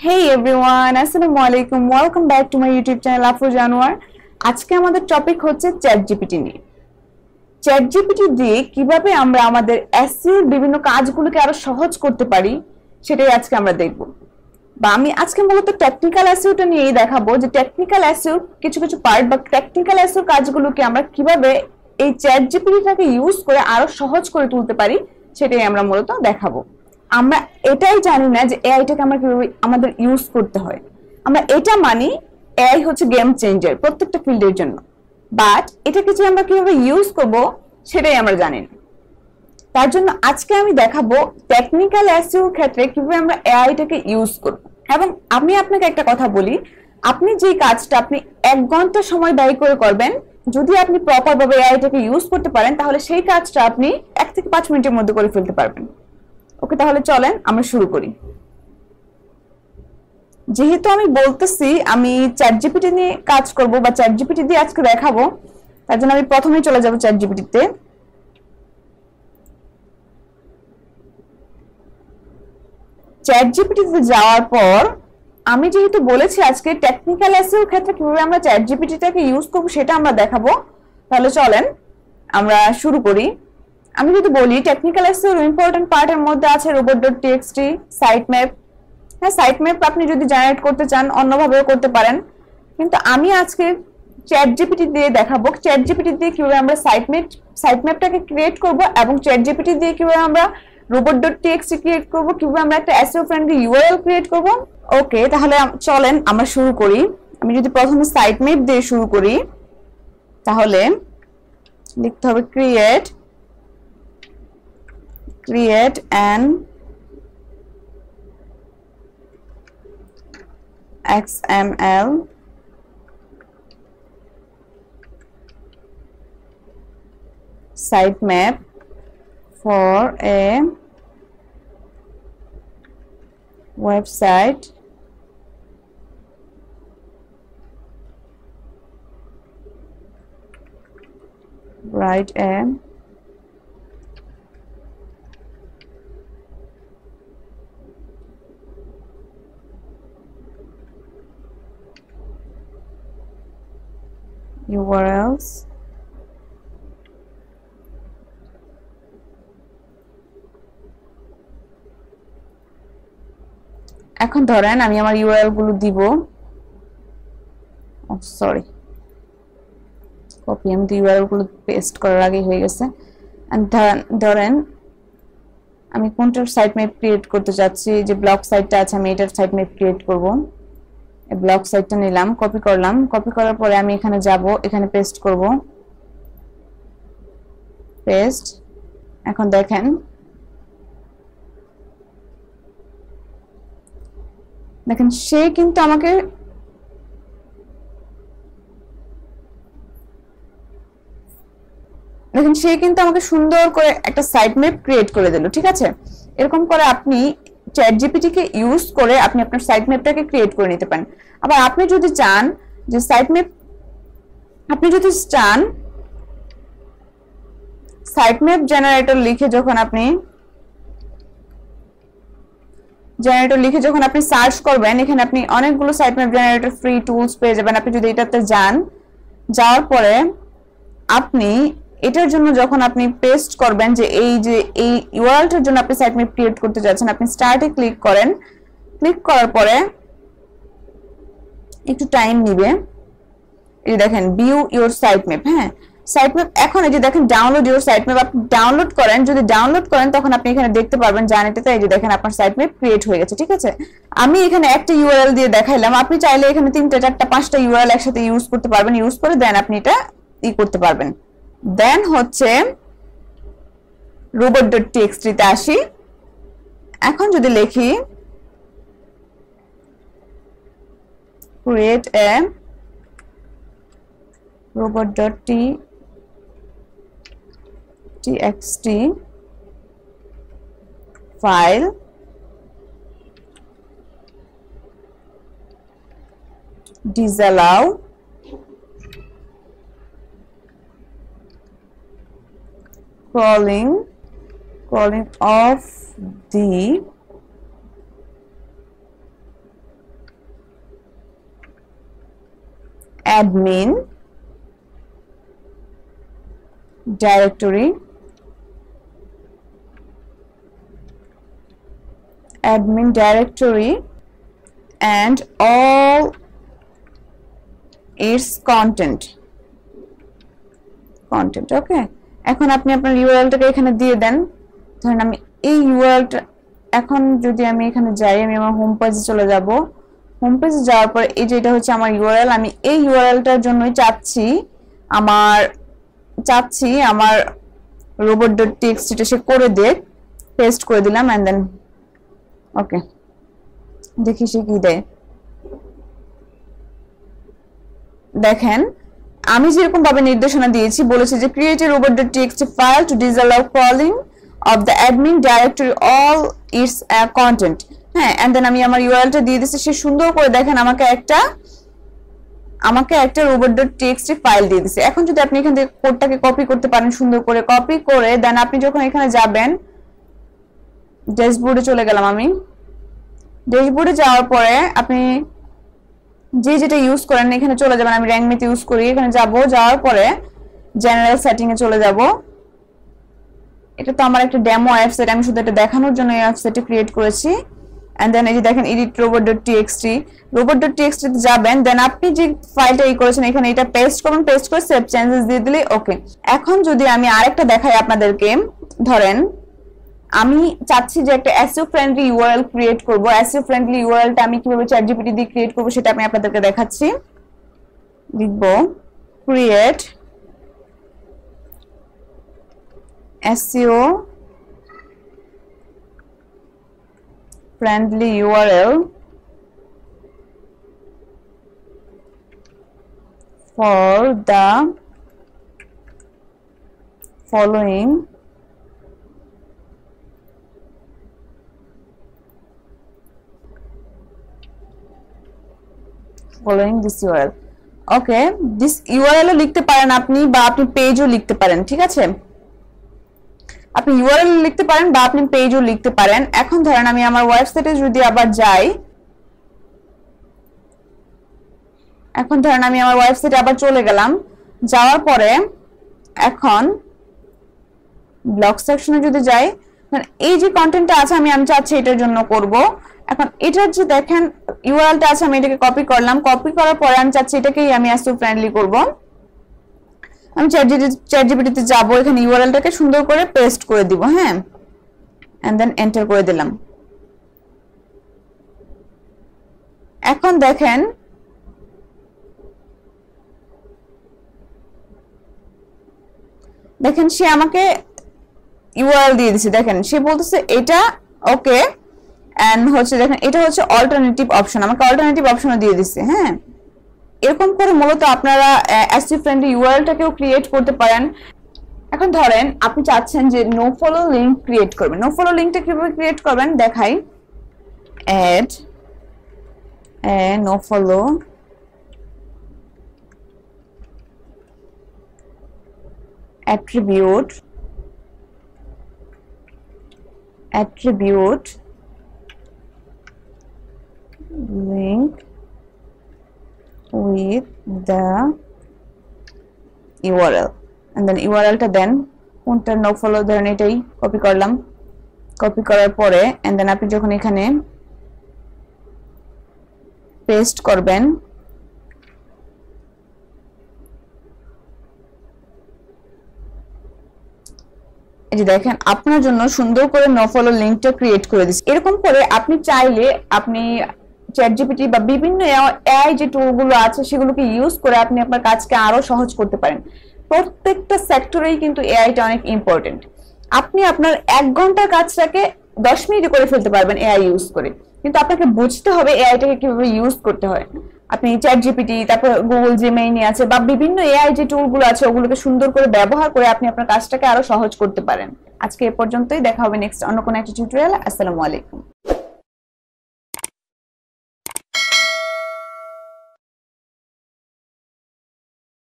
Hey everyone, আসসালামু আলাইকুম। Welcome back to my YouTube channel Afroz Anwar. আজকে আমাদের টপিক হচ্ছে চ্যাট জিপিটি নিয়ে। চ্যাট জিপিটি দিয়ে কিভাবে আমরা আমাদের এসইও বিভিন্ন কাজগুলোকে আরো সহজ করতে পারি সেটাই আজকে আমরা দেখব। বা আমি আজকে মূলত টেকনিক্যাল এসইওটা নিয়েই দেখাবো যে টেকনিক্যাল এসইও কিছু কিছু পার্ট বা টেকনিক্যাল এসইও কাজগুলোকে আমরা কিভাবে এই চ্যাট জিপিটিটাকে ইউজ করে আরো সহজ করে তুলতে পারি সেটাই আমরা মূলত দেখাবো। আমরা এটাই জানি না যে এআইটাকে আমরা কিভাবে আমাদের ইউজ করতে হয়। আমরা এটা মানি এআই হচ্ছে গেম চেঞ্জার প্রত্যেকটা ফিল্ডের জন্য, বাট এটাকে যে আমরা কিভাবে ইউজ করব সেটাই আমরা জানি না। তার জন্য আজকে আমি দেখাবো টেকনিক্যাল এসইওর ক্ষেত্রে কিভাবে আমরা এআইটাকে ইউজ করব। এবং আমি আপনাকে একটা কথা বলি, আপনি যে কাজটা আপনি 1 ঘন্টা সময় ব্যয় করে করবেন, যদি আপনি প্রপার ভাবে এআইটাকে ইউজ করতে পারেন তাহলে সেই কাজটা আপনি 1 থেকে 5 মিনিটের মধ্যে করে ফেলতে পারবেন। ওকে, তাহলে চলেন আমরা শুরু করি। যেহেতু আমি বলতেছি আমি চ্যাট জিপিটি নিয়ে কাজ করব বা চ্যাট জিপিটি দিয়ে আজকে দেখাবো, তার জন্য আমি প্রথমেই চলে যাব চ্যাট জিপিটিতে। চ্যাট জিপিটিতে যাওয়ার পর আমি যেহেতু বলেছি আজকে টেকনিক্যাল এসইওর ক্ষেত্রে কিভাবে আমরা চ্যাট জিপিটিটাকে ইউজ করব সেটা আমরা দেখাবো, তাহলে চলেন আমরা শুরু করি। আমি যদি বলি টেকনিক্যাল এসইওর ইম্পর্টেন্ট পার্টের মধ্যে আছে robot.txt, সাইট ম্যাপ। হ্যাঁ, সাইট ম্যাপ আপনি যদি জেনারেট করতে চান অন্যভাবেও করতে পারেন, কিন্তু আমি আজকে চ্যাট জিপিটি দিয়ে দেখাবো চ্যাট জিপিটি দিয়ে কিভাবে আমরা সাইট ম্যাপটাকে ক্রিয়েট করব এবং চ্যাট জিপিটি দিয়ে কিভাবে আমরা robot.txt ক্রিয়েট করব, কিভাবে আমরা একটা এসইও ফ্রেন্ডলি ইউআরএল ক্রিয়েট করব। ওকে, তাহলে চলেন আমরা শুরু করি। আমি যদি প্রথমে সাইট ম্যাপ দিয়ে শুরু করি তাহলে লিখতে হবে create an XML sitemap for a website write a URLs এখন ধরেন আমি আমার ইউআরএল গুলো দিব। সরি, কপি, আমি তো ইউআরএল গুলো পেস্ট করার আগে হয়ে গেছে। ধরেন আমি কোনটার সাইট ম্যাপ ক্রিয়েট করতে চাচ্ছি, যে ব্লগ সাইটটা আছে আমি এটার সাইট ম্যাপ ক্রিয়েট করব। এই ব্লগ সাইটটা নিলাম, কপি করলাম, কপি করার পরে আমি এখানে যাব, এখানে পেস্ট করব, পেস্ট। এখন দেখেন সে কিন্তু আমাকে সুন্দর করে একটা সাইট ম্যাপ ক্রিয়েট করে দিল। ঠিক আছে, এরকম করে আপনি চ্যাট জিপিটি কে ইউজ করে আপনি আপনার সাইট ম্যাপটাকে ক্রিয়েট করে নিতে পারেন। আবার আপনি যদি চান যে সাইট ম্যাপ জেনারেটর লিখে যখন আপনি সার্চ করবেন, এখানে আপনি অনেকগুলো site map generator free tools পেয়ে যাবেন। আপনি যদি এটাতে যাওয়ার পরে আপনি এটার জন্য যখন আপনি পেস্ট করবেন, যে এই ইউআরএলটার জন্য আপনি সাইট ম্যাপ ক্রিয়েট করতে যাচ্ছেন, আপনি স্টার্টে ক্লিক করেন। ক্লিক করার পরে একটু টাইম নিবে, এই দেখেন ভিউ ইওর সাইট ম্যাপ। হ্যাঁ, সাইট ম্যাপ এখন এই যে দেখেন ডাউনলোড ইওর সাইট ম্যাপ, আপনি ডাউনলোড করেন। যদি ডাউনলোড করেন তখন আপনি এখানে দেখতে পারবেন জানেটাতে এই যে দেখেন আপনার সাইট ম্যাপ ক্রিয়েট হয়ে গেছে। ঠিক আছে, আমি এখানে একটা ইউআরএল দিয়ে দেখাইলাম, আপনি চাইলে এখানে 3টা 4টা 5টা ইউআরএল একসাথে ইউজ করতে পারবেন। ইউজ করে দেন আপনি এটা করতে পারবেন। দেন হচ্ছে robot.txt তে আসি। এখন যদি লিখি create a robot.txt file disallow crawling of the admin directory and all its content ওকে এখন আপনি আপনার ইউআরএলটাকে এখানে দিয়ে দেন ধরেন আমি এই ইউআরএলটা এখন যদি আমি এখানে যাই আমি আমার হোম পেজে চলে যাব হোম পেজে যাওয়ার পর এই যে এটা হচ্ছে আমার ইউআরএল আমি এই ইউআরএলটার জন্যই চাচ্ছি আমার robot.txt টা সে করে দেখ পেস্ট করে দিলাম এন্ড দেন ওকে দেখি সে কি দেয় দেখেন আমি যেরকম ভাবে নির্দেশনা দিয়েছি বলেছে যে create a robot.txt file to disallow crawling of the admin directory all its content হ্যাঁ এন্ড দেন আমি আমার ইউআরএলটা দিয়ে দিয়েছি সে সুন্দর করে দেখেন আমাকে একটা robot.txt ফাইল দিয়ে দিয়েছে এখন যদি আপনি এখান থেকে কোডটাকে কপি করতে পারেন সুন্দর করে কপি করে দেন আপনি যখন এখানে যাবেন ড্যাশবোর্ডে চলে গেলাম আমি ড্যাশবোর্ডে যাওয়ার পরে আপনি যেটা ইউজ করেন এখানে চলে যাবেন আমি র্যাঙ্ক মেথ ইউজ করি এখানে যাওয়ার পরে জেনারেল সেটিং এ চলে যাব এটা তো আমার একটা ডেমো ওয়েবসাইট আমি শুধু এটা দেখানোর জন্য এই ওয়েবসাইটটি ক্রিয়েট করেছি এন্ড দেন এই যে দেখেন edit robot.txt তে যাবেন দেন আপনি যে ফাইলটা করেছেন এখানে এটা পেস্ট করুন পেস্ট করে সেভ চেঞ্জেস দিয়ে দিলে ওকে এখন যদি আমি আরেকটা দেখাই আপনাদেরকে ধরেন আমি চাচ্ছি যে একটা SEO ফ্রেন্ডলি ইউআরএল ক্রিয়েট করব SEO ফ্রেন্ডলি ইউআরএলটা আমি কিভাবে ChatGPT দিয়ে ক্রিয়েট করব সেটা আমি আপনাদেরকে দেখাচ্ছি লিখব create SEO friendly URL for the following this URL okay this URL ও লিখতে পারেন আপনি বা আপনি পেজও লিখতে পারেন ঠিক আছে আপনি URL লিখতে পারেন বা আপনি পেজও লিখতে পারেন এখন ধরেন আমি আমার ওয়েবসাইটে যদি আবার যাই এখন ধরেন আমি আমার ওয়েবসাইটে আবার চলে গেলাম যাওয়ার পরে এখন ব্লগ সেকশনে যদি যাই এই যে কন্টেন্টটা আছে আমি চাচ্ছি এটার জন্য করব এখন এটার যে দেখেন ইউআরএলটা আছে আমি এটাকে কপি করলাম কপি করার পরে আমি চাচ্ছি এটাকেই আমি SEO ফ্রেন্ডলি করব আমি ChatGPT তে যাব এখানে ইউআরএলটাকে সুন্দর করে পেস্ট করে দিব হ্যাঁ এন্ড দেন এন্টার করে দিলাম এখন দেখেন সে আমাকে ইউআরএল দিয়ে দিয়েছে দেখেন সে বলতেছে এটা ওকে এন্ড হচ্ছে দেখেন এটা হচ্ছে অল্টারনেটিভ অপশন আমাকে অল্টারনেটিভ অপশনও দিয়ে দিয়েছে হ্যাঁ এরকম করে মূলত আপনারা SEO ফ্রেন্ডলি ইউআরএলটাকেও ক্রিয়েট করতে পারেন এখন ধরেন আপনি চাচ্ছেন যে নো ফলো লিংক ক্রিয়েট করবেন নো ফলো লিংকটা কিভাবে ক্রিয়েট করবেন দেখাই add a no follow attribute link with the URL and then URL টা দেন কোনটা নো ফলো ধরেন এটাই কপি করলাম কপি করার পরে and then আপনি যখন এখানে পেস্ট করবেন এই যে দেখেন আপনার জন্য সুন্দর করে নো ফলো লিংকটা ক্রিয়েট করে দিয়েছে এরকম করে আপনি চাইলে আপনি ChatGPT বা বিভিন্ন AI যে টুলগুলো আছে সেগুলোকে ইউজ করে আপনি আপনার কাজকে আরো সহজ করতে পারেন প্রত্যেকটা সেক্টরেই কিন্তু এআইটা অনেক ইম্পর্টেন্ট আপনি আপনার 1 ঘন্টার কাজটাকে 10 মিনিটে করে ফেলতে পারবেন এআই ইউজ করে কিন্তু আপনাকে বুঝতে হবে এআইটাকে কিভাবে ইউজ করতে হয় আপনি ChatGPT তারপর গুগল জেমিনি আছে বা বিভিন্ন এআই যে টুলগুলো আছে ওগুলোকে সুন্দর করে ব্যবহার করে আপনি আপনার কাজটাকে আরো সহজ করতে পারেন আজকে এই পর্যন্তই দেখা হবে নেক্সট অন্য কোনো একটা টিউটোরিয়াল আসসালামু আলাইকুম